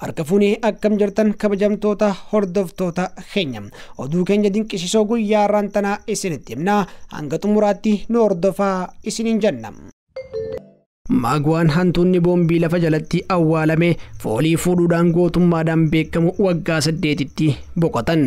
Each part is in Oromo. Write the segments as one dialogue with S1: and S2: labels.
S1: harka fuunee akkam jirtan kabajamtoota hordoftoota keenya oduu keenya dinqisiisoo guyyaa raantanaa isinitti himna hanga xumuraatti nu hordofaa isiniin jenna. Maagwaan hantuunni boombii lafa jalatti awwaalame foolii fuudhuudhaan gootummaadhaan beekamu waggaa 8tti boqotan.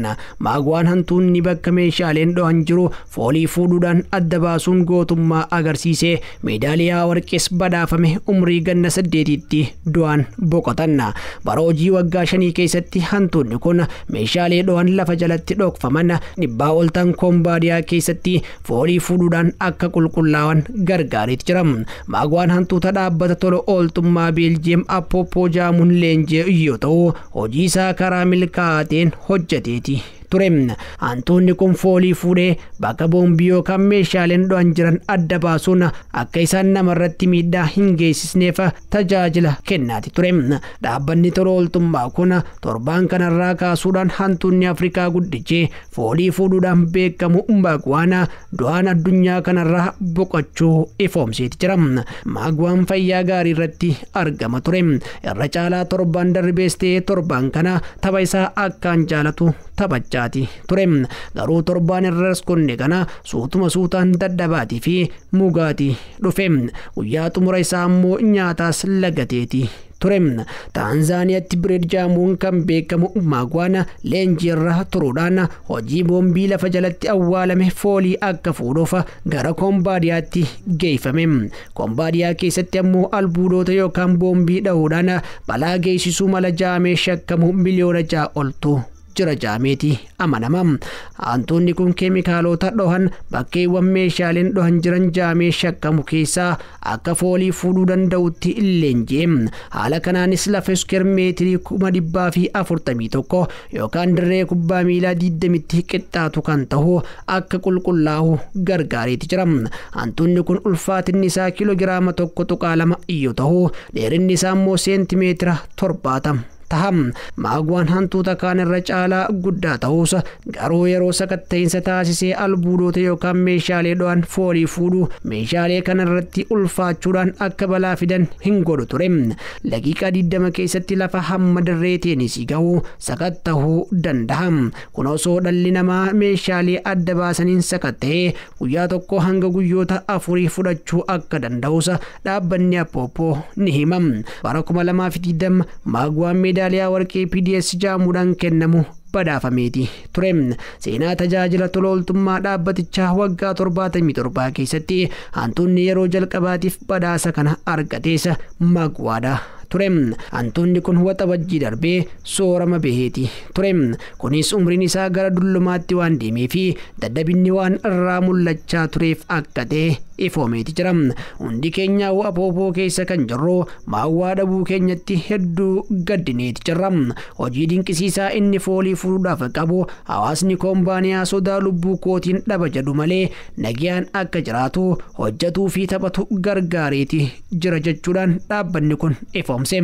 S1: Maagwaan hantuunni bakka meeshaaleen dhohan jiru foolii fuudhuudhaan adda baasuun gootummaa agarsiisee meedaaliyaa warqees badhaafame umrii ganna 8tti du'aan boqotan. Bara hojii waggaa 5 keessatti hantuunni kun meeshaalee dhohan lafa jalatti dhokfaman dhibbaa ol ta'an kombaadiyaa keessatti foolii fuudhuudhaan akka qulqullaa'an gargaareet jira. Maagwaan hantuuta dhaabbata tola ooltummaa Beeljiyeem Appoppoo jaamuun leenjii yoo ta'u hojii isaa karaa milkaa'ateen hojjeteeti ture. Hantuunni kun foolii fuudhee bakka boombii yookaan meeshaaleen dhohan jiran adda baasuun akka isaan namarratti miidhaa hin geessisneef tajaajila kennaati ture. Dhaabbanni tola ooltummaa kun torbaan kanarraa kaasuudhaan hantuunni Afrikaa guddichi foolii fuudhuudhaan beekamu Maagwaan du'aan addunyaa kanarraa boqochuu ifoomseeti jira. Maagwaan fayyaa gaarii irratti argama ture. Irra caalaa torbaan darbees ta'ee torbaan kana tapha isaa akkaan jaalatu taphachaati ture. Garuu torbaan irras kunne kana suutuma suutaan dadhabaatii fi mugaatii dhufe. Guyyaa xumura isaa ammoo nyaataas lagateeti ture. Taanzaaniyaatti bireed jaamuun kan beekamu Maagwaan leenjii irra turuudhaan hojii boombii lafa jalatti awwaalame foolii akka fuudhuuf gara kombaadiyaatti geeffame. Kombaadiyaa keessatti ammoo albuudota yookaan boombii dhahuudhaan balaa geessisuu mala jaamee shakkamu miliyoona 6 oltu jira jaameeti amanama. Hantuunni kun keemikaalota dhohan bakkeewwan meeshaaleen dhohan jiran jaamee shakkamu keessaa akka foolii fuudhuu danda'utti leenjee. Haala kanaanis lafa iskeer meetirii 141 yookaan dirree kubbaa miilaa 20tti qixxaatu kan ta'u akka qulqullaa'u gargaareeti jira. Hantuunni kun ulfaatinni isaa kiloogiraama 1.2 yoo ta'u dheerinni isaa immoo seentimeetira 70 taham. Maagwaan hantuuta kaan irra caalaa guddaa ta'us garuu yeroo sakatta'insa taasisee albuudota yookaan meeshaalee dhohan foolii fuudhu meeshaalee kanarratti ulfaachuudhaan akka balaa fidan hin godhu ture. Daqiiqaa 20 keessatti lafa hamma dirree teenisii ga'u sakatta'uu danda'a. Kun osoo dhalli namaa meeshaalee adda baasaniin sakatta'ee guyyaa tokko hanga guyyoota 4 fudhachuu akka danda'us dhaabbanni Appoppoo ni hima. Bara 2020 Maagwaan meedaaliyaa warqii PDS jaamuudhaan kennamu badhaafameeti ture. Seenaa tajaajila tola ooltummaa dhaabbatichaa waggaa 77 keessatti hantuunni yeroo jalqabaatiif badhaasa kana argatees Maagwaadha ture. Hantuunni kun waxabajjii darbee soorama baheeti ture. Kunis umriin isaa gara dullumaatti waan deemee fi dadhabinni waan irraa mul'achaa tureef akka ta'e ifoomeeti jira. Hundi keenya Appoppoo keessa kan jirru Maagwaa dhabuu keenyatti hedduu gaddineeti jirra. Hojii dinqisiisaa inni foolii fuudhuudhaaf qabu hawaasni kombaaniyaa sodaa lubbuu kootiin dhaba jedhu malee nagayaan akka jiraatu hojjetuu fi taphatu gargaareeti jira jechuudhaan dhaabbanni kun ifoomse.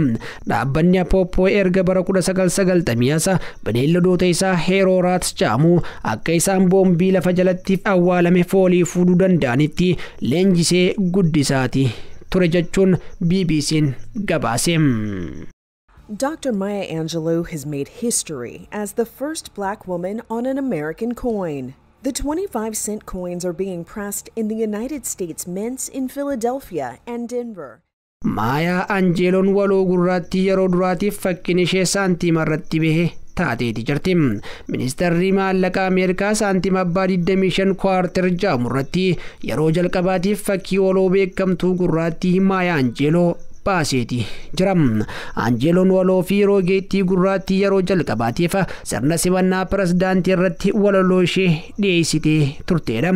S1: Dhaabbanni Appoppoo erga bara 1990 bineeldota isaa heerooraats jaamu akka isaan boombii lafa jalatti awwaalame foolii fuudhuu danda'anitti leenjisee guddisaati ture jechuun BBC'n gabaase.
S2: Dr. Maya Angelou has made history as the first black woman on an American coin. The 25-cent coins are being pressed in the United States Mints in Philadelphia and Denver.
S1: Maya Angeloon waloo gurraatti yeroo duraatiif fakkiin ishee saantiima irratti bahe taateeti jirti. Ministeerri maallaqaa Ameerikaa saantiima abbaa 25 kwarter jaamu irratti yeroo jalqabaatiif fakkii waloo beekamtuu gurraatti Maya Angeloo baaseeti jira. Angeloon waloo fi roogeettii gurraatti yeroo jalqabaatiif sirna simannaa pirezidaantii irratti walaloo ishee dhiyeessitee turteedha.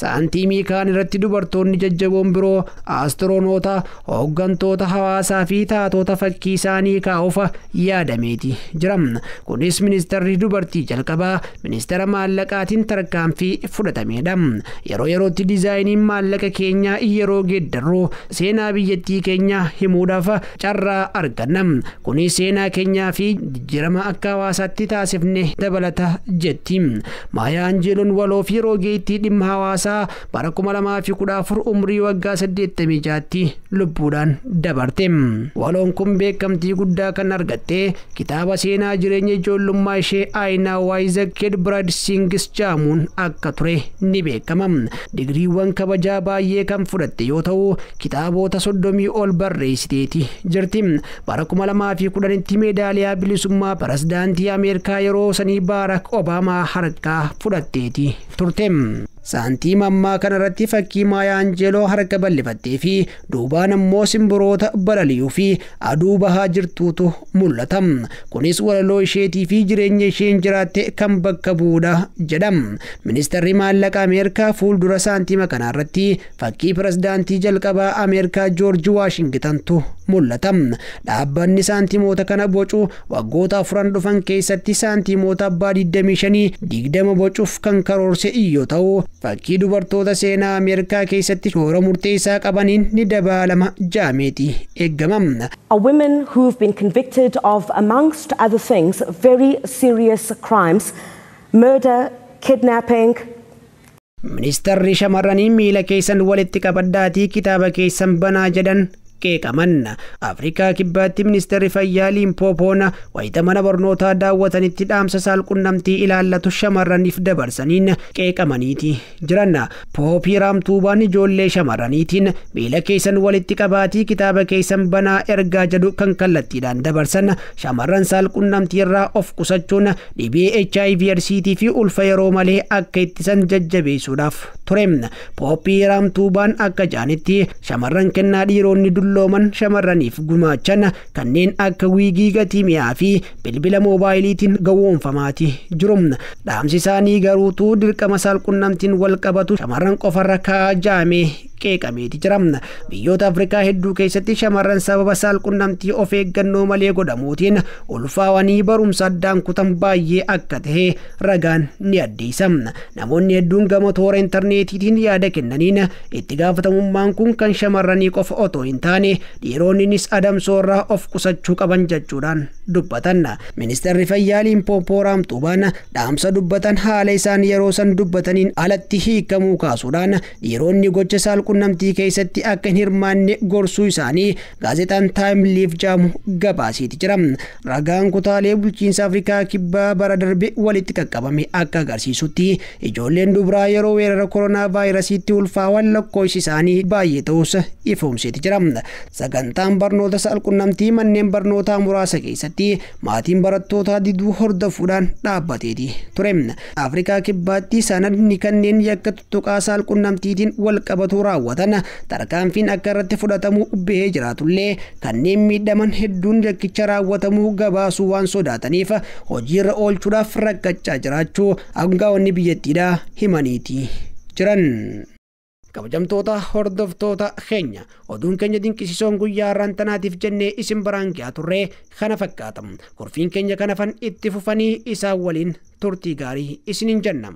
S1: Saantiimii kaan irratti dubartoonni jajjaboon biroo aastiroonoota, hooggantoota hawaasaa fi taatota fakkii isaanii kaa'uuf yaadameeti jira. Kunis ministeerri dubartii jalqabaa ministeera maallaqaatiin tarkaanfii fudhatameedha. Yeroo yerootti diizaayiniin maallaqa keenyaa yeroo geeddarru seenaa biyyattii keenyaa himuudhaaf carraa arganna. Kunis seenaa keenyaa fi jijjiirama akka hawaasaatti taasifne dabalata jetti. Maayaa Anjeeloon waloo fi roogeettii dhimma hawaasaa bara 2014 umrii waggaa 86tti lubbuudhaan dabarte. Waloon kun beekamtii guddaa kan argatte kitaaba seenaa jireenya ijoollummaa ishee Aynaa Waayizak Kid Brad Singis jedhamuun akka ture ni beekama. Digriiwwan kabajaa baay'ee kan fudhatte yoo ta'u kitaabota 30 ol barreessiteeti jirti. Bara 2010tti meedaaliyaa bilisummaa pirezidaantii Ameerikaa yeroo sanii Barack Obaamaa harkaa fudhatteeti turte. Saantiim ammaa kanarratti fakkii Maayaa Anjeeloo harka bal'ifattee fi duubaan ammoo simbiroota balaliyuu fi aduu bahaa jirtuutu mul'ata. Kunis walaloo isheetii fi jireenya isheen jiraatte kan bakka bu'uudha jedhama. Ministeerri maallaqa Ameerikaa fuuldura saantiima kanarratti fakkii pirezidaantii jalqabaa Ameerikaa Joorji Waashingitantu mul'ata. Dhaabbanni saantimoota kana bocu waggoota 4 dhufan keessatti saantimoota abbaa 25 bocuuf kan karoorse yoo ta'u fakkii dubartoota seenaa Ameerikaa keessatti shoora murteessaa qabaniin ni dabalama jaameeti eegama.
S3: Women who've been convicted of, amongst other things, very serious crimes, murder, kidnapping.
S1: Ministeerri shamarranii miila keessan walitti qabadhaatii kitaaba keessan banaa jedhan qeeqaman. Afrikaa kibbaatti ministeerri fayyaa Limpoopoon wayita mana barnootaa daawwatanitti dhaamsa saalqunnamtii ilaallatu shamarraniif dabarsaniin qeeqamaniiti jiran. Pooppii Raamtuubaan ijoollee shamarraniitiin miila keessan walitti qabaatii kitaaba keessan banaa ergaa jedhu kan kallattiidhaan dabarsan shamarran saalqunnamtii irraa of qusachuun dhibee HIV/AIDS fi ulfa yeroo malee akka ittisan jajjabeessuudhaaf ture. Pooppii Raamtuubaan akka jaanitti shamarran kennaa dhiironni looman shamarraniif gumaachan kanneen akka wiigii gatii mi'aa fi bilbila moobaayiliitiin gawwoomfamaati jiru. Dhaamsi isaanii garuutuu dirqama saalqunnamtiin wal qabatu shamarran qofarra kaa'amee qeeqameeti jira. Biyyoota Afrikaa hedduu keessatti shamarran sababa saalqunnamtii of eeggannoo malee godhamuutiin ulfaawanii barumsa addaan kutan baay'ee akka ta'e ragaan ni addeessa. Namoonni hedduun gama toora intarneetiitiin yaada kennaniin itti gaafatamummaan kun kan shamarranii qofa otoo hin taane dhiironnis adamsoorraa of qusachuu qaban jechuudhaan dubbatan. Ministeerri fayyaa Limpoopoo Raamtuubaan dhaamsa dubbatan haala isaan yeroo san dubbataniin alatti hiikamuu kaasuudhaan dhiironni gocha saalqunnamtii keessatti akka hin hirmaanne gorsuu isaanii gaazexaan Time Liif jedhamu gabaasiiti jira. Ragaan kutaalee bulchiinsa Afrikaa kibbaa bara darbe walitti qaqqabame akka agarsiisutti ijoolleen dubaraa yeroo weerara koronaa vaayirasiitti ulfaawan lakkoofsi isaanii baay'ee ta'us ifoomseeti jira. Sagantaan barnoota saalqunnamtii manneen barnootaa muraasa keessatti maatiin barattootaa diduu hordofuudhaan dhaabbateeti ture. Afrikaa kibbaatti sanadni kanneen yakka tuttuqaa saalqunnamtiitiin wal qabatu raawwatan tarkaanfiin akka irratti fudhatamuu bahee jiraatullee kanneen miidhaman hedduun yakkicha raawwatamuu gabaasuu waan sodaataniif hojiirra oolchuudhaaf rakkachaa jiraachuu aangaa'onni biyyattiidhaa himaniiti jiran. Kabajamtoota hordoftoota keenya oduun keenya dinqisiisoon guyyaa har'aantanaatiif jennee isin biraan gahaa turre kana fakkaata. Kurfiin keenya kanafan itti fufanii isaan waliin turtii gaarii isiniin jennam.